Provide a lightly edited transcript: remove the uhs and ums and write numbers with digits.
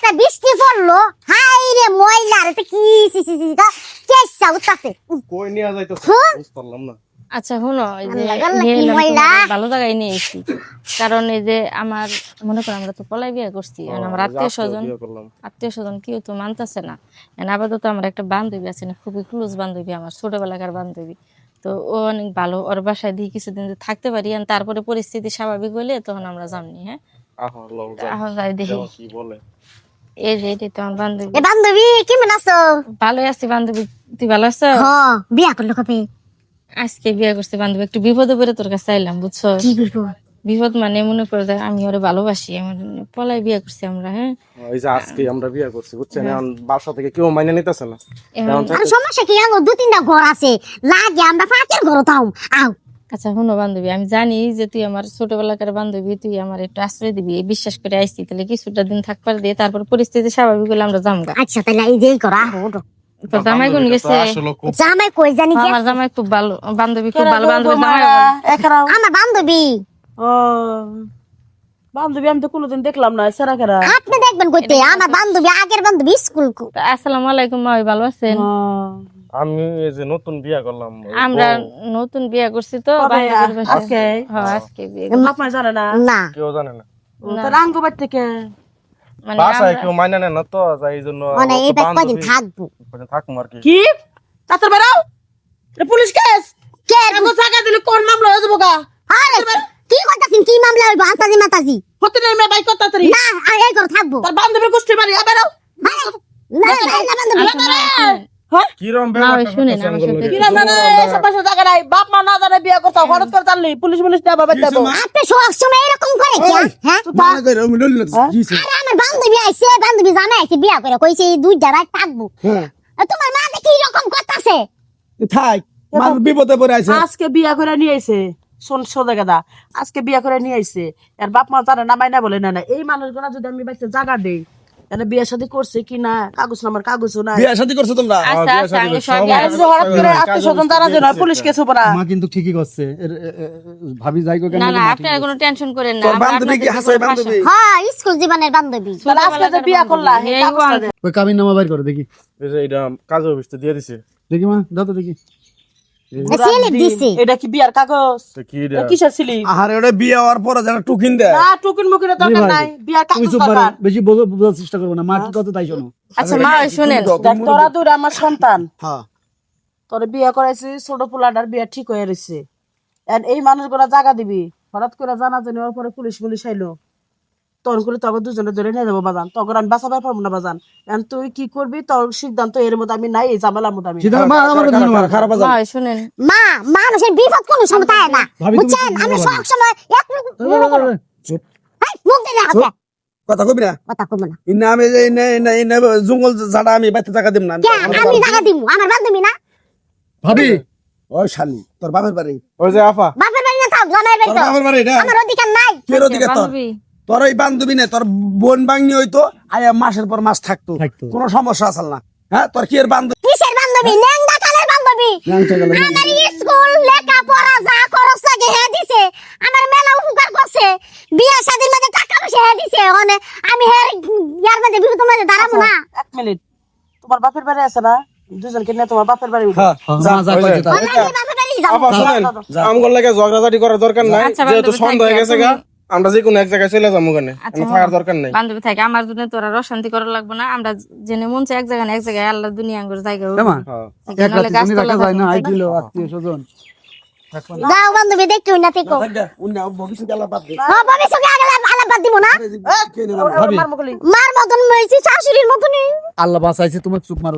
একটা বৃষ্টি পড়লো, হাই রে ময়লা রে, কি কেসা উঠতাছে। কই নিয়ে যাইতেছ হ্যাঁ? বুঝতে পারলাম না। আচ্ছা শুনো, এই যে আল্লাহ, আল্লাহ, নিয়ে কি এলাম, ময়লা। তোমার ভালো জায়গায় নিয়ে এসেছি। কারণ এই যে আমার মনে করো আমরা তো পলাই বিয়ে করছি, এখন আমার আত্মীয় স্বজন কেউ তো মানতেছে না। আপাতত আমার একটা বান্ধবী আছে না, খুবই ক্লোজ বান্ধবী, আমার ছোটবেলাকার বান্ধবী। তো ও অনেক ভালো, ওর বাসায় দিয়ে কিছুদিন যদি থাকতে পারি, আর তারপরে পরিস্থিতি স্বাভাবিক হলে তখন আমরা যামনি। হ্যাঁ, এখন যাই দেখি। কি বলে এই যে এটাই তো আমার বান্ধবী। এ বান্ধবী কেমন আছো? ভালোই আছি বান্ধবী, তুই ভালো আছো? হ্যাঁ, বিয়া করলো কবে? আজকে বিয়ে করছি বান্ধবী, একটু বিপদে পড়ে তোর কাছে আইলাম, বুঝছো? কি বিপদ? বিপদ মানে মনে করে যে আমি ওরে ভালোবাসি, আমার পলাই বিয়ে করছি আমরা। হ্যাঁ, এই যে আজকে আমরা বিয়ে করছি বুঝছেন, এখন বাসা থেকে কেউ মাইনে নিতেছে না। আর সমস্যা কি? আমার দু তিনটা ঘর আছে, লাগে আমরা ফাঁকের ঘর তাও আও। আচ্ছা শোনো বান্ধবী, আমি জানি যে তুই আমার ছোটবেলাকার বান্ধবী, তুই আমার একটু আশ্রয় দিবি, এই বিশ্বাস করে আইসি, তাহলে কিছুটা দিন থাকবার দিয়ে তারপর পরিস্থিতি স্বাভাবিক হলে আমরা যামগা। আচ্ছা তাহলে এই যে করো, আহো ওঠো। তো জামাই কোন গেছে? জামাই কই জানি গেছে। আমার জামাই খুব ভালো বান্ধবী, খুব ভালো বান্ধবী জামাই। আমার বান্ধবী। ও বান্ধবী আমি তো কোনোদিন দেখলাম না, সারা কেরা? আপনি দেখবেন কইতে, আমার বান্ধবী আগের বান্ধবী স্কুল। আসসালামু আলাইকুম, মা ভালো আছেন? আমি এই যে নতুন বিয়ে করলাম, আমরা নতুন বিয়ে করছি তো বান্ধবীর বাসায়। আজকে? হ্যাঁ আজকে বিয়ে। বাপ মা জানে না? না কেউ জানে না, তো রাঙ্গো বাড়ি থেকে মানে বাসায় কেউ মাইনে নেয় না, তো যাই এই জন্য মানে এই কদিন থাকবো। থাকবো আর কি। কি তাতে বেরাও, পুলিশ কেস কে? রাঙ্গো জায়গা দিলে কোন মামলা হয়ে যাবো গা? আরে কি করতেছেন? কি মামলা হইব? আতাজি মাতাজি হতে নেই মেয়ে বাইক তাড়াতাড়ি, না, আর এই ঘর থাকবো। তার বান্ধবীর গোষ্ঠী বাড়ি বেরাও। না না বান্ধবী। কিরম না, ওই শুনেন, আমার সাথে- কিরা না এসব বাসা জায়গা নাই, বাপ মা না জানে বিয়ে করতে হঠাৎ করে জানলি পুলিশ না বাবা দেবো। আপনি সব সময় এরকম করে কি? হ্যাঁ, আরে আমার বান্ধবী আইছে, বান্ধবী জামাই আইছে, বিয়া করে কইছে এই দুইটা রাত থাকবো। আর তোমার মা দেখি এরকম করতেছে। থাক মানুষ বিপদে পড়ে আছে। আজকে বিয়া করে নিয়ে আইছে, শোন সোজা গাদা, আজকে বিয়া করে নিয়ে আইছে, আর বাপ মা জানে না, মাইনা বলে না। এই মানুষগুলা যদি আমি বাড়িতে জায়গা দেই, তাহলে বিয়া শাদী করছে কি না, কাগজ নামার কাগজও নাই। বিয়ে শাদী করছো তোমরা? আচ্ছা আচ্ছা, আমি সব আর যদি হঠাৎ করে আত্মীয়-স্বজন জানা যায় না, পুলিশ কেস হবে না। মা কিন্তু ঠিকই করছে। ভাবি যাই গো কেন? না না, আপনারা কোনো টেনশন করেন না। তোর আমরা বান্ধবী কি আপনাদের হাসাই কোনো বান্ধবী? হ্যাঁ, স্কুল জীবনের বান্ধবী। তাহলে আজকে যে বিয়া করলা, এই এই কাগজটা দে। ওই কাবিন নামা বাইর করে দেখি। এই যে এটা কাজে অফিসে দিয়ে দিছে। দেখি মা, দাও তো দেখি। ছেলে দিছে। এটা কি বিয়ার কাগজ? তো কি এটা কিসের ছিলি? আহারে ওটা বিয়ে হওয়ার পরে যারা টুকিন দেয়। না টুকিন মুকিনের দরকার ভাই, নাই, বিয়ার তুমি কাগজ চুপ পারো, দরকার। বেশি বোঝার চেষ্টা করবো না। মা কি কথা তাই শোনো। আচ্ছা মা, ওই শুনেন, দেখ তোরা দুইটা আমার সন্তান, হ্যাঁ তোর বিয়ে করাইছি, ছোট পোলাটার বিয়ে ঠিক হয়ে রয়েছে। এই মানুষগুলা জায়গা দিবি, হঠাৎ করে জানা জানি ওর পরে পুলিশ আইলো, তখন করে তখন দুজনে ধরে নিয়ে যাবো বাজান, তখন আমি বাঁচাবার পারবো না বাজান। তুই কি করবি তোর সিদ্ধান্ত, এর মধ্যে আমি নাই, এই ঝামেলার মধ্যে আমি নাই। সিধা মা আমার কথা শোনো, মা খারাপ আছে। মা ওই শুনেন, মা, মানুষের বিপদ কোনো সময় থাকে না, ভাবি, তুমি বুঝছেন? চুপ আমরা করো সব সময় এক চুপ, মুখ দিয়ে রাখো। কথা কবি না। কথা কব না। ইন্না আমি যে ইন্না জঙ্গল ঝাড়া আমি বাইতে টাকা দিম না। কে? আমি টাকা দিব, আমার বান্ধবী না। ভাবি ওই শালি তোর বাপের বাড়ি। ওই যে আফা, বাপের বাড়ি না, থাক জামাই বাড়ি। তোর বাপের বাড়ি এটা? আমার অধিকার নাই। কের দিকে তোর? বান্ধবী তোর এই বান্ধবী নেই, তোর বোন বাংনি হইতো, আয়া মাসের পর মাস থাকতো, কোনো সমস্যা আসল না। হ্যাঁ তোর কি এর বান্ধবী? কিসের বান্ধবী? ন্যাংদা কালের বান্ধবী। ন্যাংটা গেলে আমার স্কুল লেখাপড়া যা খরচ লাগে হে দিছে, আমার মেলা উপকার করছে, বিয়ে শাদীর মধ্যে টাকা পয়সা হে দিছে। মানে আমি হের ইয়ার মধ্যে বিপদ মধ্যে দাঁড়াবো না। এক মিনিট, তোমার বাপের বাড়ি আছে না? দুজনকে নিয়ে তোমার বাপের বাড়ি উঠো। হ্যাঁ যা যা কইছে তা। আমি বাপের বাড়ি যাবো। আফা শুনেন, আমগর লাগে ঝগড়াঝাটি করার দরকার নাই, আচ্ছা, যেহেতু বান্ধবী সন্ধ্যা হয়ে থাকি, গেছে গা, আমরা যে কোনো এক জায়গায় চলে যাবো, ওখানে আচ্ছা, থাকার দরকার নাই। বান্ধবী থাকে, আমার জন্য তোরা অশান্তি করা লাগবে না। আমরা জেনে মন চাই এক জায়গায় না এক জায়গায়, আল্লাহ দুনিয়া আঙ্গুর জায়গা মা হ্যাঁ। এক রাতে তুমি রাখা যায় না, আইছিল আত্মীয় স্বজন। যাও বান্ধবী, দেখতে না থেকো। উনি ভবিষ্যতে আল্লাহ বাদ দে। হ্যাঁ, ভবিষ্যতে আগে আলাপ দিব না। ভাবি মার মুখলি। মার মতন হয়েছি, শাশুড়ির মতনই। আল্লাহ বাঁচাইছে, তোমার চুপ মারো।